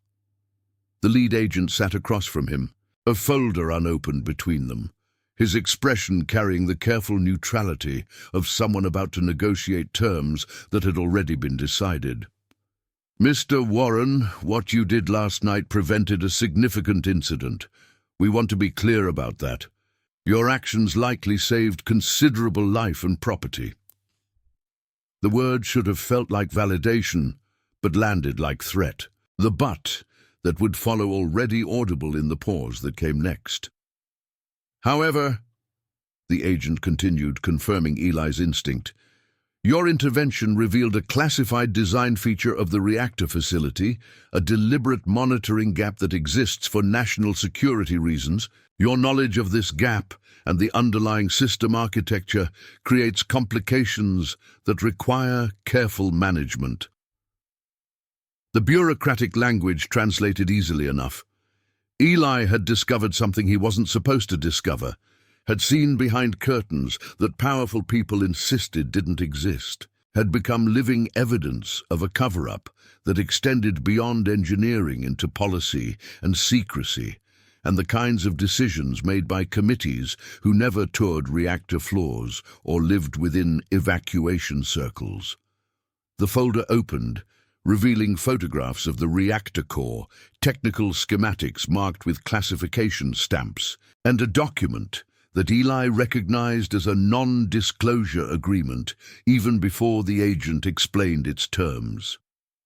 The lead agent sat across from him, a folder unopened between them, his expression carrying the careful neutrality of someone about to negotiate terms that had already been decided. "Mr. Warren, what you did last night prevented a significant incident. We want to be clear about that. Your actions likely saved considerable life and property." The word should have felt like validation, but landed like threat. The but that would follow already audible in the pause that came next. "However," the agent continued, confirming Eli's instinct, "your intervention revealed a classified design feature of the reactor facility, a deliberate monitoring gap that exists for national security reasons. Your knowledge of this gap and the underlying system architecture creates complications that require careful management." The bureaucratic language translated easily enough. Eli had discovered something he wasn't supposed to discover, had seen behind curtains that powerful people insisted didn't exist, had become living evidence of a cover-up that extended beyond engineering into policy and secrecy, and the kinds of decisions made by committees who never toured reactor floors or lived within evacuation circles. The folder opened, revealing photographs of the reactor core, technical schematics marked with classification stamps, and a document that Eli recognized as a non-disclosure agreement even before the agent explained its terms.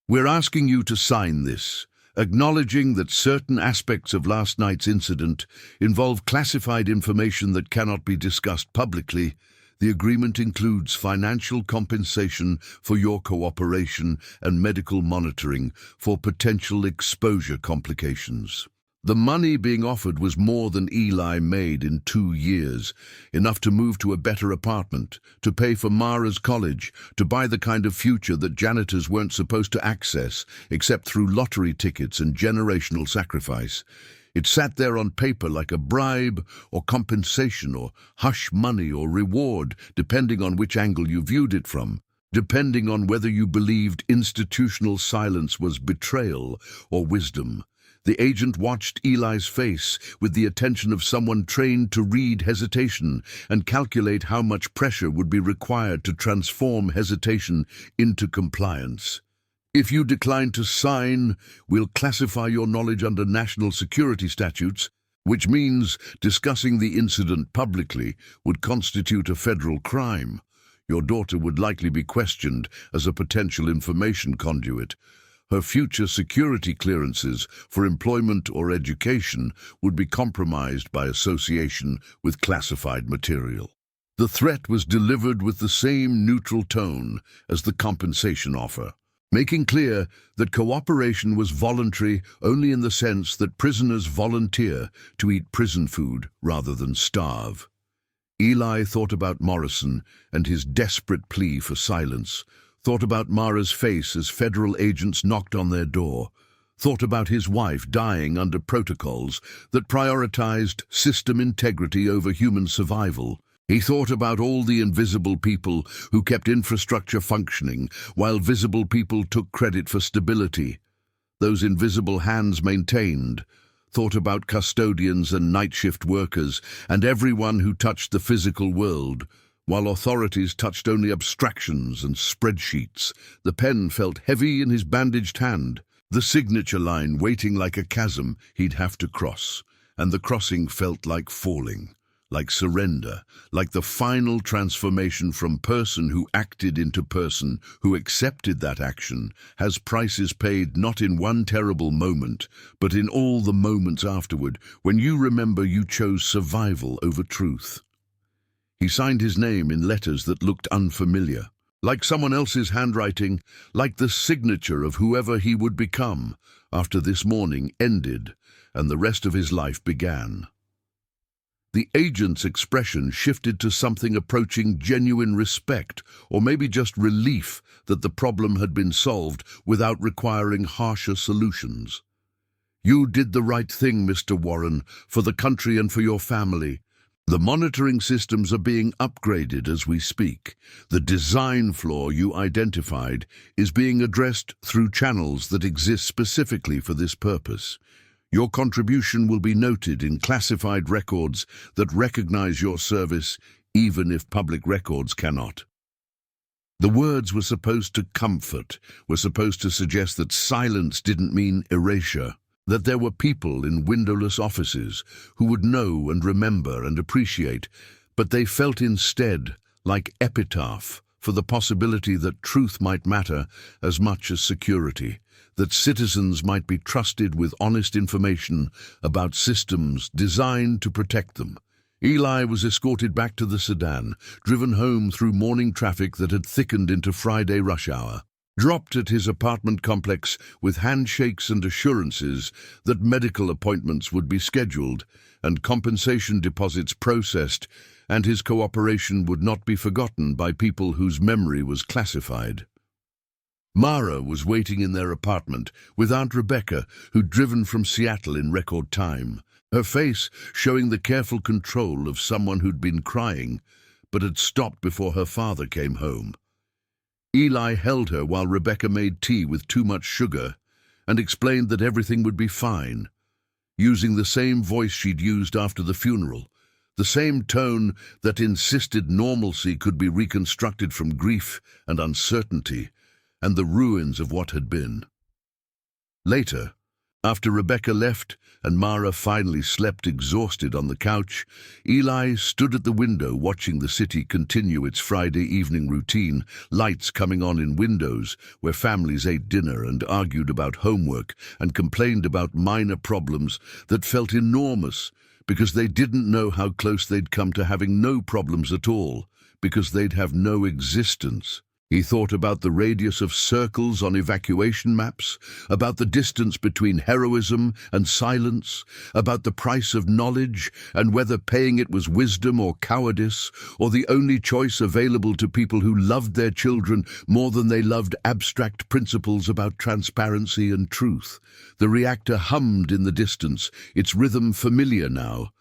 "We're asking you to sign this, acknowledging that certain aspects of last night's incident involve classified information that cannot be discussed publicly. The agreement includes financial compensation for your cooperation and medical monitoring for potential exposure complications." The money being offered was more than Eli made in 2 years, enough to move to a better apartment, to pay for Mara's college, to buy the kind of future that janitors weren't supposed to access, except through lottery tickets and generational sacrifice. It sat there on paper like a bribe or compensation or hush money or reward, depending on which angle you viewed it from, depending on whether you believed institutional silence was betrayal or wisdom. The agent watched Eli's face with the attention of someone trained to read hesitation and calculate how much pressure would be required to transform hesitation into compliance. "If you decline to sign, we'll classify your knowledge under national security statutes, which means discussing the incident publicly would constitute a federal crime. Your daughter would likely be questioned as a potential information conduit. Her future security clearances for employment or education would be compromised by association with classified material." The threat was delivered with the same neutral tone as the compensation offer, making clear that cooperation was voluntary only in the sense that prisoners volunteer to eat prison food rather than starve. Eli thought about Morrison and his desperate plea for silence, thought about Mara's face as federal agents knocked on their door, thought about his wife dying under protocols that prioritized system integrity over human survival. He thought about all the invisible people who kept infrastructure functioning while visible people took credit for stability. Those invisible hands maintained. Thought about custodians and night shift workers and everyone who touched the physical world. While authorities touched only abstractions and spreadsheets, the pen felt heavy in his bandaged hand, the signature line waiting like a chasm he'd have to cross, and the crossing felt like falling, like surrender, like the final transformation from person who acted into person who accepted that action, has prices paid not in one terrible moment, but in all the moments afterward, when you remember you chose survival over truth. He signed his name in letters that looked unfamiliar, like someone else's handwriting, like the signature of whoever he would become after this morning ended and the rest of his life began. The agent's expression shifted to something approaching genuine respect, or maybe just relief that the problem had been solved without requiring harsher solutions. "You did the right thing, Mr. Warren, for the country and for your family. The monitoring systems are being upgraded as we speak. The design flaw you identified is being addressed through channels that exist specifically for this purpose. Your contribution will be noted in classified records that recognize your service, even if public records cannot." The words were supposed to comfort, were supposed to suggest that silence didn't mean erasure. that there were people in windowless offices who would know and remember and appreciate, but they felt instead like epitaph for the possibility that truth might matter as much as security, that citizens might be trusted with honest information about systems designed to protect them. Eli was escorted back to the sedan, driven home through morning traffic that had thickened into Friday rush hour, dropped at his apartment complex with handshakes and assurances that medical appointments would be scheduled and compensation deposits processed, and his cooperation would not be forgotten by people whose memory was classified. Mara was waiting in their apartment with Aunt Rebecca, who'd driven from Seattle in record time, her face showing the careful control of someone who'd been crying, but had stopped before her father came home. Eli held her while Rebecca made tea with too much sugar and explained that everything would be fine, using the same voice she'd used after the funeral, the same tone that insisted normalcy could be reconstructed from grief and uncertainty and the ruins of what had been. Later, after Rebecca left and Mara finally slept exhausted on the couch, Eli stood at the window watching the city continue its Friday evening routine, lights coming on in windows where families ate dinner and argued about homework and complained about minor problems that felt enormous because they didn't know how close they'd come to having no problems at all, because they'd have no existence. He thought about the radius of circles on evacuation maps, about the distance between heroism and silence, about the price of knowledge and whether paying it was wisdom or cowardice, or the only choice available to people who loved their children more than they loved abstract principles about transparency and truth. The reactor hummed in the distance, its rhythm familiar now,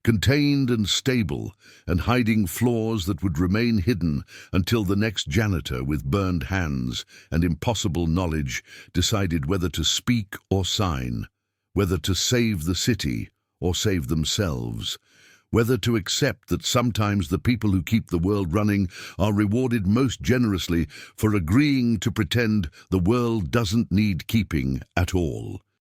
contained and stable, and hiding flaws that would remain hidden until the next janitor with burned hands and impossible knowledge decided whether to speak or sign, whether to save the city or save themselves, whether to accept that sometimes the people who keep the world running are rewarded most generously for agreeing to pretend the world doesn't need keeping at all.